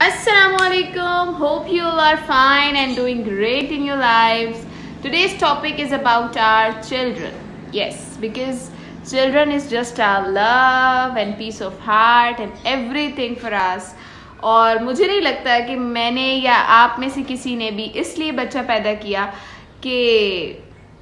Assalamualaikum. Hope you all are fine and doing great in your lives. Today's topic is about our children. Yes, because children is just our love and peace of heart and everything for us. और मुझे नहीं लगता कि मैंने या आप में से किसी ने भी इसलिए बच्चा पैदा किया कि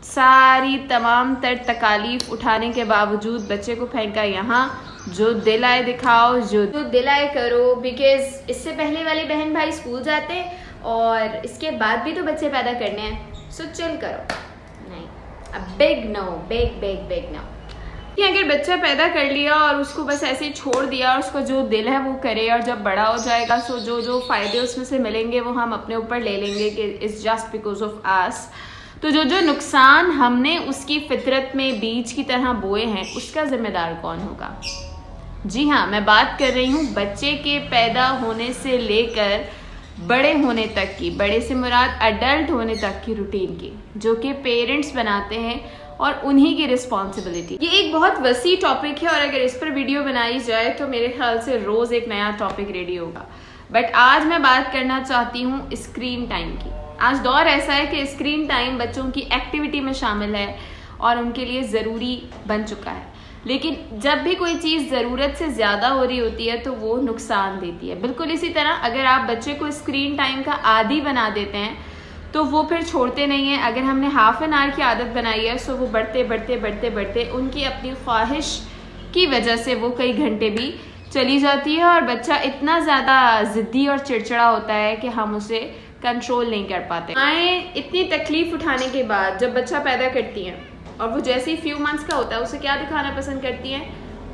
सारी तमाम तर तकालीफ उठाने के बावजूद बच्चे को फेंका यहाँ, जो दिल आए दिखाओ, जो दिल आए करो। बिकॉज इससे पहले वाले बहन भाई स्कूल जाते हैं और इसके बाद भी तो बच्चे पैदा करने हैं, सो चिल करो। नहीं, अब बिग नो, बिग नो कि अगर बच्चा पैदा कर लिया और उसको बस ऐसे ही छोड़ दिया और उसका जो दिल है वो करे, और जब बड़ा हो जाएगा सो जो फायदे उसमें से मिलेंगे वो हम अपने ऊपर ले लेंगे कि it's just because of us. तो जो नुकसान हमने उसकी फितरत में बीज की तरह बोए हैं उसका जिम्मेदार कौन होगा? जी हाँ, मैं बात कर रही हूँ बच्चे के पैदा होने से लेकर बड़े होने तक की, बड़े से मुराद अडल्ट होने तक की रूटीन की, जो कि पेरेंट्स बनाते हैं और उन्हीं की रिस्पॉन्सिबिलिटी। ये एक बहुत वसी टॉपिक है और अगर इस पर वीडियो बनाई जाए तो मेरे ख्याल से रोज एक नया टॉपिक रेडी होगा। बट आज मैं बात करना चाहती हूँ स्क्रीन टाइम की। आज दौर ऐसा है कि स्क्रीन टाइम बच्चों की एक्टिविटी में शामिल है और उनके लिए ज़रूरी बन चुका है। लेकिन जब भी कोई चीज़ ज़रूरत से ज़्यादा हो रही होती है तो वो नुकसान देती है। बिल्कुल इसी तरह अगर आप बच्चे को स्क्रीन टाइम का आदी बना देते हैं तो वो फिर छोड़ते नहीं हैं। अगर हमने हाफ एन आवर की आदत बनाई है सो वो बढ़ते उनकी अपनी ख्वाहिश की वजह से वो कई घंटे भी चली जाती है और बच्चा इतना ज़्यादा ज़िद्दी और चिड़चिड़ा होता है कि हम उसे कंट्रोल नहीं कर पाते। माएँ इतनी तकलीफ उठाने के बाद जब बच्चा पैदा करती हैं और वो जैसे ही फ्यू मंथ्स का होता है उसे क्या दिखाना पसंद करती हैं?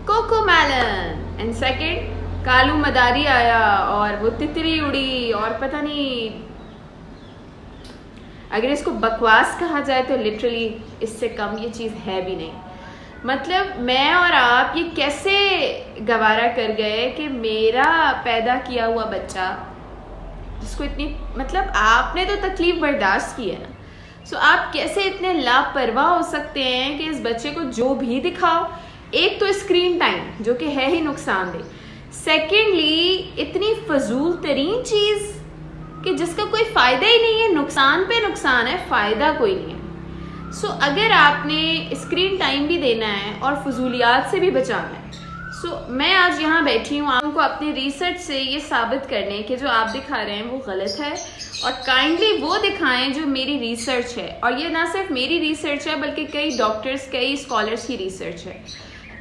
कोकोमेलन। एंड सेकंड, कालू मदारी आया और वो तितली उड़ी और पता नहीं, अगर इसको बकवास कहा जाए तो लिटरली इससे कम ये चीज़ है भी नहीं। मतलब मैं और आप ये कैसे गवारा कर गए कि मेरा पैदा किया हुआ बच्चा जिसको इतनी, मतलब आपने तो तकलीफ बर्दाश्त की है ना, सो आप कैसे इतने लापरवाह हो सकते हैं कि इस बच्चे को जो भी दिखाओ, एक तो स्क्रीन टाइम जो कि है ही नुकसानदेह, सेकेंडली इतनी फजूल तरीन चीज़ कि जिसका कोई फ़ायदा ही नहीं है, नुकसान पे नुकसान है, फ़ायदा कोई नहीं है। सो अगर आपने स्क्रीन टाइम भी देना है और फजूलियात से भी बचाना है, सो मैं आज यहाँ बैठी हूँ आपको अपनी रिसर्च से ये साबित करने कि जो आप दिखा रहे हैं वो गलत है, और काइंडली वो दिखाएं जो मेरी रिसर्च है। और ये ना सिर्फ मेरी रिसर्च है बल्कि कई डॉक्टर्स, कई स्कॉलर्स की रिसर्च है,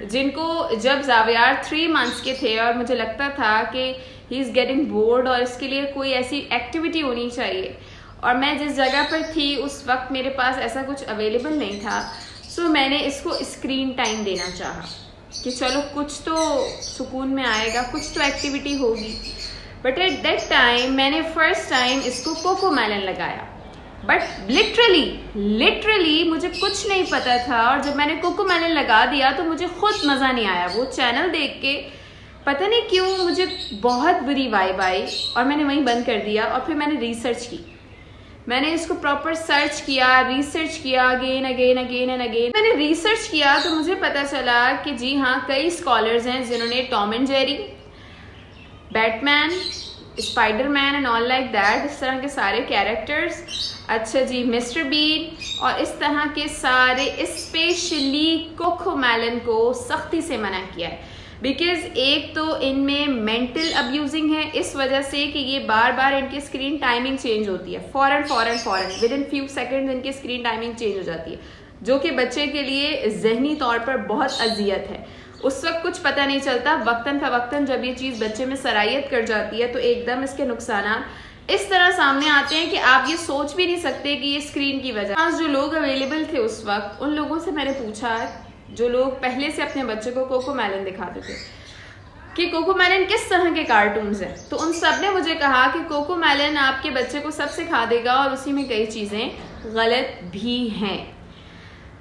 जिनको जब जावियार 3 मंथ्स के थे और मुझे लगता था कि ही इज़ गेटिंग बोर्ड और इसके लिए कोई ऐसी एक्टिविटी होनी चाहिए, और मैं जिस जगह पर थी उस वक्त मेरे पास ऐसा कुछ अवेलेबल नहीं था, सो मैंने इसको स्क्रीन टाइम देना चाहा कि चलो कुछ तो सुकून में आएगा, कुछ तो एक्टिविटी होगी। बट एट दैट टाइम मैंने फर्स्ट टाइम इसको कोकोमेलन लगाया, बट लिटरली मुझे कुछ नहीं पता था, और जब मैंने कोकोमेलन लगा दिया तो मुझे खुद मज़ा नहीं आया। वो चैनल देख के पता नहीं क्यों मुझे बहुत बुरी वाइब आई और मैंने वहीं बंद कर दिया। और फिर मैंने रिसर्च की, मैंने इसको प्रॉपर सर्च किया, रिसर्च किया अगेन एंड अगेन। मैंने रिसर्च किया तो मुझे पता चला कि जी हाँ, कई स्कॉलर्स हैं जिन्होंने Tom and Jerry, Batman, Spiderman and all like that, इस तरह के सारे कैरेक्टर्स, अच्छा जी मिस्टर बीन और इस तरह के सारे, स्पेशली कोकोमेलन को सख्ती से मना किया है। बिकॉज एक तो इनमें मेंटल अब्यूजिंग है इस वजह से कि ये बार बार इनकी स्क्रीन टाइमिंग चेंज होती है, फौरन विद इन फ्यू सेकेंड इनकी स्क्रीन टाइमिंग चेंज हो जाती है, जो कि बच्चे के लिए जहनी तौर पर बहुत अजियत है। उस वक्त कुछ पता नहीं चलता, वक्तन फवक्तन जब ये चीज़ बच्चे में सरायत कर जाती है तो एकदम इसके नुकसान इस तरह सामने आते हैं कि आप ये सोच भी नहीं सकते कि ये स्क्रीन की वजह। आज जो लोग अवेलेबल थे उस वक्त, उन लोगों से मैंने पूछा, जो लोग पहले से अपने बच्चे को कोकोमेलन दिखाते थे, कि कोकोमेलन किस तरह के कार्टून्स हैं, तो उन सब ने मुझे कहा कि कोकोमेलन आपके बच्चे को सब सिखा देगा और उसी में कई चीज़ें गलत भी हैं।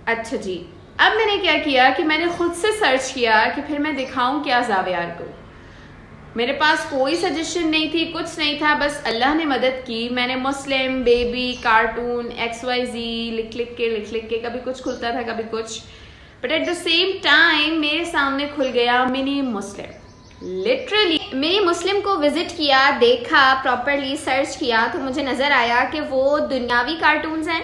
अच्छा जी, अब मैंने क्या किया कि मैंने खुद से सर्च किया कि फिर मैं दिखाऊं क्या जावियार को। मेरे पास कोई सजेशन नहीं थी, कुछ नहीं था, बस अल्लाह ने मदद की। मैंने मुस्लिम, बेबी, कार्टून, XYZ लिख लिख के कभी कुछ खुलता था कभी कुछ, but at the same time मेरे सामने खुल गया मिनी मुस्लिम, लिटरली मेरी मुस्लिम को विजिट किया, देखा, प्रॉपरली सर्च किया तो मुझे नज़र आया कि वो दुनियावी कार्टून्स हैं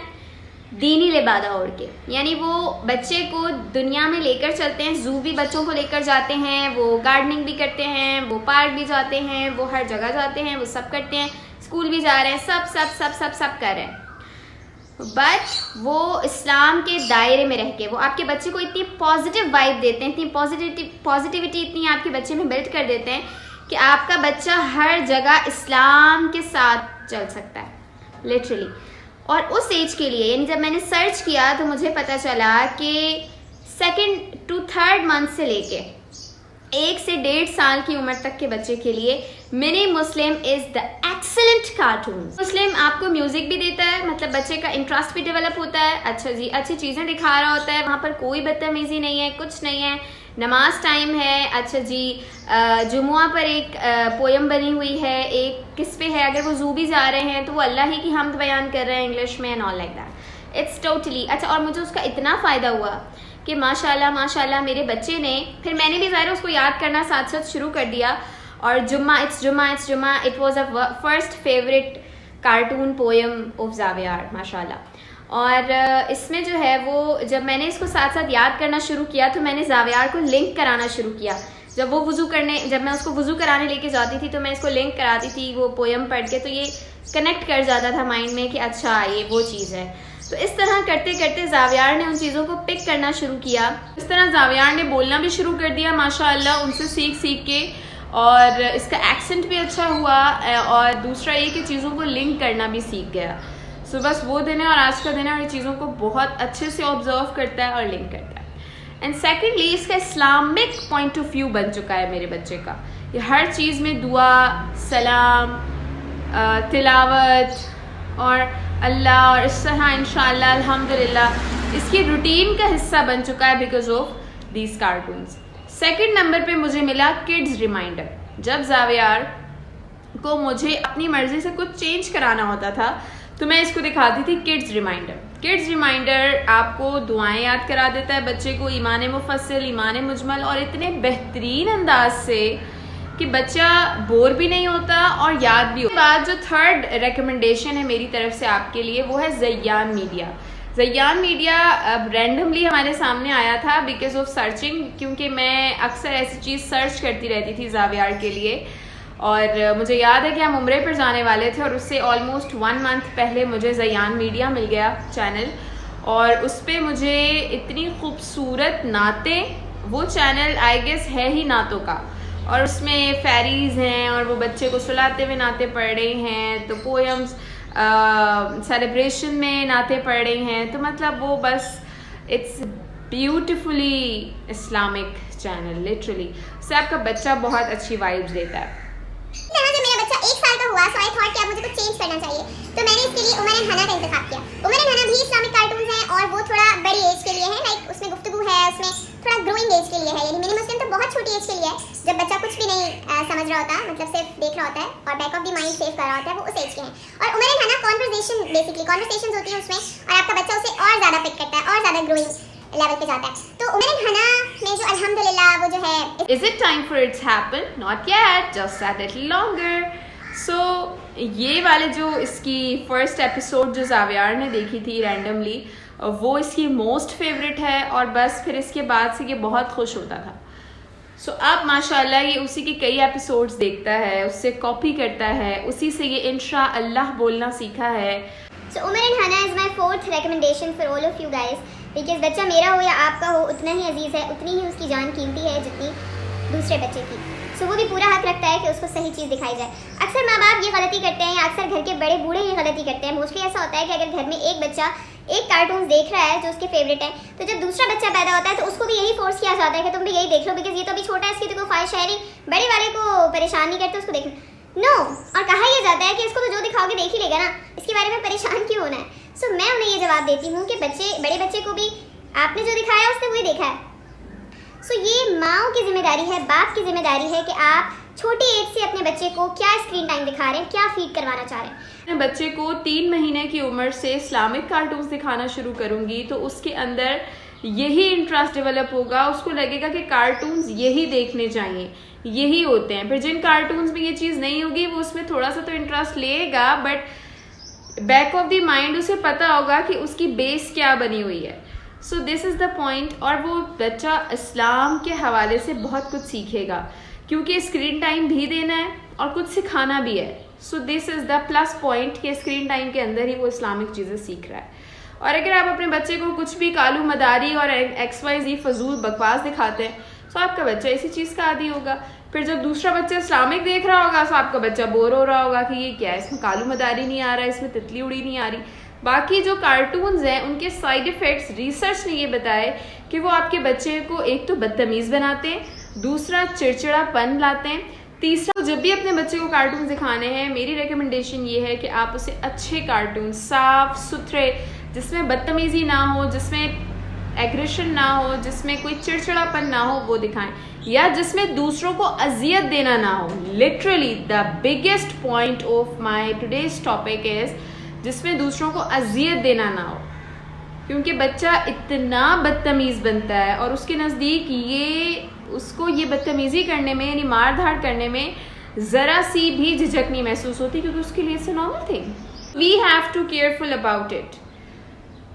दीनी लिबादा ओढ़ के, यानी वो बच्चे को दुनिया में लेकर चलते हैं, जू भी बच्चों को लेकर जाते हैं, वो गार्डनिंग भी करते हैं, वो पार्क भी जाते हैं, वो हर जगह जाते हैं, वो सब करते हैं, स्कूल भी जा रहे हैं, सब सब सब सब सब कर रहे हैं। बट वो इस्लाम के दायरे में रह के वो आपके बच्चे को इतनी पॉजिटिव वाइब देते हैं, इतनी पॉजिटिविटी इतनी आपके बच्चे में बिल्ड कर देते हैं कि आपका बच्चा हर जगह इस्लाम के साथ चल सकता है लिटरली। और उस एज के लिए, यानी जब मैंने सर्च किया तो मुझे पता चला कि 2nd to 3rd मंथ से लेके 1 से 1.5 साल की उम्र तक के बच्चे के लिए mini Muslim is the excellent cartoon. मुस्लिम आपको म्यूजिक भी देता है, मतलब बच्चे का इंटरेस्ट भी डेवलप होता है, अच्छा जी अच्छी चीज़ें दिखा रहा होता है, वहाँ पर कोई बदतमीजी नहीं है, कुछ नहीं है, नमाज टाइम है, अच्छा जी जुमुआ पर एक पोयम बनी हुई है, एक किस पे है, अगर वो जू भी जा रहे हैं तो वो अल्लाह ही की हमद बयान कर रहे हैं इंग्लिश में and all like that. It's totally अच्छा। और मुझे उसका इतना फ़ायदा हुआ कि माशाल्लाह माशाल्लाह मेरे बच्चे ने, फिर मैंने भी ज़ाहिर उसको याद करना साथ साथ शुरू कर दिया, और जुम्मा इट्स जुम्मा it was a first favourite cartoon poem of Zaviyar माशाल्लाह। और इसमें जो है वो जब मैंने इसको साथ साथ याद करना शुरू किया तो मैंने जावियार को लिंक कराना शुरू किया। जब वो जब मैं उसको वज़ू कराने लेके जाती थी तो मैं इसको लिंक कराती थी वो पोयम पढ़ के, तो ये कनेक्ट कर जाता था माइंड में कि अच्छा ये वो चीज़ है। तो इस तरह करते करते जावियार ने उन चीज़ों को पिक करना शुरू किया। इस तरह जावियार ने बोलना भी शुरू कर दिया माशाअल्लाह उनसे सीख के, और इसका एक्सेंट भी अच्छा हुआ, और दूसरा ये कि चीज़ों को लिंक करना भी सीख गया। सो बस वो दिन है और आज का दिन है और ये चीज़ों को बहुत अच्छे से ऑब्जर्व करता है और लिंक करता है। एंड सेकेंडली इसका इस्लामिक पॉइंट ऑफ व्यू बन चुका है मेरे बच्चे का। ये हर चीज़ में दुआ, सलाम, तिलावत और अल्लाह और इस तरह इंशाअल्लाह अल्हम्दुलिल्लाह इसकी रूटीन का हिस्सा बन चुका है because of these cartoons. Second number पे मुझे मिला किड्स रिमाइंडर। जब जावियार को मुझे अपनी मर्जी से कुछ चेंज कराना होता था तो मैं इसको दिखाती थी किड्स रिमाइंडर। किड्स रिमाइंडर आपको दुआएं याद करा देता है बच्चे को, ईमान मुफस्सिल, ईमान मुजमल, और इतने बेहतरीन अंदाज से कि बच्चा बोर भी नहीं होता और याद भी होता। बाद जो थर्ड रिकमेंडेशन है मेरी तरफ से आपके लिए वो है ज़ैयान मीडिया। ज़ैयान मीडिया अब रैंडमली हमारे सामने आया था बिकॉज ऑफ सर्चिंग, क्योंकि मैं अक्सर ऐसी चीज़ सर्च करती रहती थी जावियार के लिए। और मुझे याद है कि हम उम्रे पर जाने वाले थे और उससे ऑलमोस्ट 1 मंथ पहले मुझे ज़ैयान मीडिया मिल गया चैनल, और उस पर मुझे इतनी खूबसूरत नातें, वो चैनल आई गेस है ही नातों का, और उसमें फेरीज हैं और वो बच्चे को सुलाते हुए नाते पढ़ रहे हैं, तो पोएम्स सेलिब्रेशन में नाते पढ़ रहे हैं, तो मतलब वो बस it's beautifully Islamic channel literally. उससे आपका बच्चा बहुत अच्छी वाइब्स देता है। जब मेरा बच्चा 1 साल का हुआ सो आई थॉट कि अब मुझे कुछ चेंज करना चाहिए, तो मैंने इसके लिए उमर एंड हना का इंतखाब किया। उमर एंड हना भी इस्लामिक कार्टून्स हैं और वो थोड़ा बड़ी एज के लिए है, लाइक उसमें गुफ्तगू है, उसमें थोड़ा ग्रोइंग एज के लिए है। यानी मिनी मुस्लिम तो बहुत छोटी एज के लिए है, जब बच्चा कुछ भी नहीं समझ रहा होता, मतलब सिर्फ देख रहा होता है और back of the mind save कर रहा होता है, वो उस एज के हैं। और उमर एंड हना कॉन्वर्सेशन, बेसिकली कॉन्वर्सेशंस होती हैं उसमें, और आपका बच्चा उसे और ज़्यादा पिक करता है और ज़्यादा ग्रोइंग लेवल पे जाता है। तो उमर एंड हना में जो अल्हम्दुलिल्लाह वो जो है, Is it time for it to happen? Not yet, just a little longer. So ये वाले जो इसकी फर्स्ट एपिसोड जो जावियार ने देखी थी रैंडमली, वो इसकी मोस्ट फेवरेट है, और बस फिर इसके बाद से ये बहुत खुश होता था। सो अब माशाल्लाह ये उसी के कई एपिसोड्स देखता है, उससे कॉपी करता है, उसी से ये इंशाअल्लाह बोलना सीखा है। So उमर एंड हना is my 4th recommendation for all of you guys, because बच्चा मेरा हो या आपका हो उतना ही अजीज़ है, उतनी ही उसकी जान कीमती है जितनी दूसरे बच्चे की। सो वो भी पूरा हक रखता है कि उसको सही चीज़ दिखाई जाए। अक्सर माँ बाप ये गलती करते हैं, या अक्सर घर के बड़े बूढ़े ये गलती करते हैं। मोस्टली ऐसा होता है कि अगर घर में एक बच्चा एक कार्टून देख रहा है जो उसके फेवरेट है, तो जब दूसरा बच्चा पैदा होता है तो उसको भी यही फोर्स किया जाता है कि तुम भी यही देख लो, बिकॉज ये तो अभी छोटा है, इसकी तो कोई ख्वाहिश है नहीं, बड़े वाले को परेशान नहीं करते, उसको देख नो। और कहा यह जाता है कि इसको तो जो दिखाओगे देख ही लेगा ना, इसके बारे में परेशान क्यों होना है। सो मैं उन्हें ये जवाब देती हूँ कि बड़े बच्चे को भी आपने जो दिखाया उसने वही देखा है। सो ये माओ की जिम्मेदारी है, बाप की जिम्मेदारी है कि आप छोटी एज से अपने बच्चे को क्या स्क्रीन टाइम दिखा रहे हैं, क्या फीड करवाना चाह रहे हैं। बच्चे को 3 महीने की उम्र से इस्लामिक कार्टून्स दिखाना शुरू करूंगी तो उसके अंदर यही इंटरेस्ट डेवलप होगा, उसको लगेगा कि कार्टून्स यही देखने चाहिए, यही होते हैं। फिर जिन कार्टून्स में ये चीज़ नहीं होगी वो उसमें थोड़ा सा तो इंटरेस्ट लेगा, but back of the mind उसे पता होगा कि उसकी बेस क्या बनी हुई है। So this is the point. और वो बच्चा इस्लाम के हवाले से बहुत कुछ सीखेगा, क्योंकि स्क्रीन टाइम भी देना है और कुछ सिखाना भी है। So this is the plus point कि स्क्रीन टाइम के अंदर ही वो इस्लामिक चीज़ें सीख रहा है। और अगर आप अपने बच्चे को कुछ भी कालू मदारी और XYZ फजूल बकवास दिखाते हैं तो आपका बच्चा इसी चीज़ का आदी होगा। फिर जब दूसरा बच्चा इस्लामिक देख रहा होगा तो आपका बच्चा बोर हो रहा होगा कि ये क्या है, इसमें कालू मदारी नहीं आ रहा है, इसमें तितली उड़ी नहीं आ रही। बाकी जो कार्टून्स हैं उनके साइड इफ़ेक्ट्स रिसर्च ने ये बताए कि वो आपके बच्चे को एक तो बदतमीज़ बनाते हैं, दूसरा चिड़चिड़ापन लाते हैं, तीसरा जब भी अपने बच्चे को कार्टून दिखाने हैं मेरी रिकमेंडेशन ये है कि आप उसे अच्छे कार्टून, साफ सुथरे, जिसमें बदतमीज़ी ना हो, जिसमें एग्रेशन ना हो, जिसमें कोई चिड़चिड़ापन ना हो, वो दिखाएं, या जिसमें दूसरों को अजियत देना ना हो। Literally the biggest point of my today's topic is जिसमें दूसरों को अजियत देना ना हो, क्योंकि बच्चा इतना बदतमीज़ बनता है और उसके नज़दीक उसको ये बदतमीज़ी करने में यानी मार धाड़ करने में ज़रा सी भी झिझक नहीं महसूस होती, क्योंकि उसके लिए it's a normal thing. We have to careful about it.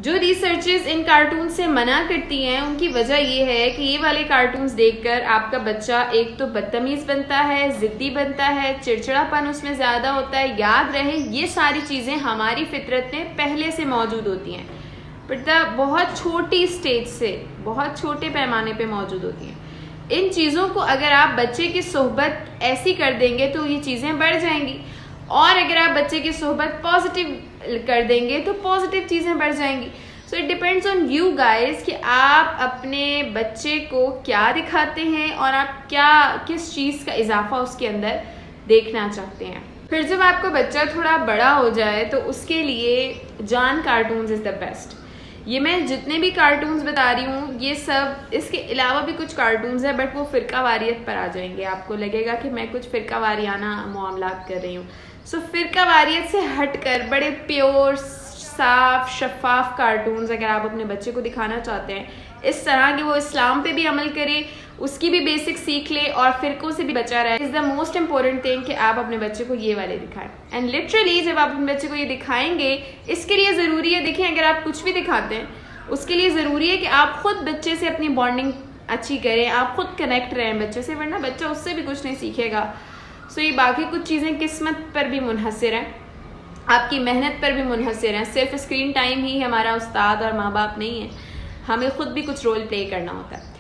जो रिसर्चेस इन कार्टून से मना करती हैं उनकी वजह ये है कि ये वाले कार्टून्स देखकर आपका बच्चा एक तो बदतमीज़ बनता है, ज़िद्दी बनता है, चिड़चिड़ापन उसमें ज़्यादा होता है। याद रहे ये सारी चीज़ें हमारी फितरत में पहले से मौजूद होती हैं, बट बहुत छोटी स्टेज से, बहुत छोटे पैमाने पे मौजूद होती हैं। इन चीज़ों को अगर आप बच्चे की सोहबत ऐसी कर देंगे तो ये चीज़ें बढ़ जाएंगी, और अगर आप बच्चे की सोहबत पॉजिटिव कर देंगे तो पॉजिटिव चीज़ें बढ़ जाएंगी। So it depends on you guys कि आप अपने बच्चे को क्या दिखाते हैं और आप किस चीज़ का इजाफा उसके अंदर देखना चाहते हैं। फिर जब आपका बच्चा थोड़ा बड़ा हो जाए तो उसके लिए जान कार्टून्स इज़ द बेस्ट। ये मैं जितने भी कार्टून्स बता रही हूँ ये सब, इसके अलावा भी कुछ कार्टून्स हैं बट वो फ़िरका वारियत पर आ जाएंगे। आपको लगेगा कि मैं कुछ फ़िरका वारियाना मामलात कर रही हूँ। सो फ़िरका वारियत से हटकर बड़े प्योर, साफ, शफाफ कार्टून्स अगर आप अपने बच्चे को दिखाना चाहते हैं, इस तरह कि वो इस्लाम पे भी अमल करे, उसकी भी बेसिक सीख ले और फ़िरकों से भी बचा रहे, is the most important thing कि आप अपने बच्चे को ये वाले दिखाएं। एंड लिटरली जब आप अपने बच्चे को ये दिखाएंगे, इसके लिए ज़रूरी है, देखें अगर आप कुछ भी दिखाते हैं उसके लिए ज़रूरी है कि आप खुद बच्चे से अपनी बॉन्डिंग अच्छी करें, आप खुद कनेक्ट रहें बच्चे से, वरना बच्चा उससे भी कुछ नहीं सीखेगा। सो ये बाकी कुछ चीज़ें किस्मत पर भी मुनहसर हैं, आपकी मेहनत पर भी मुनहसर हैं। सिर्फ स्क्रीन टाइम ही हमारा उस्ताद और माँ बाप नहीं है, हमें खुद भी कुछ रोल प्ले करना होता है।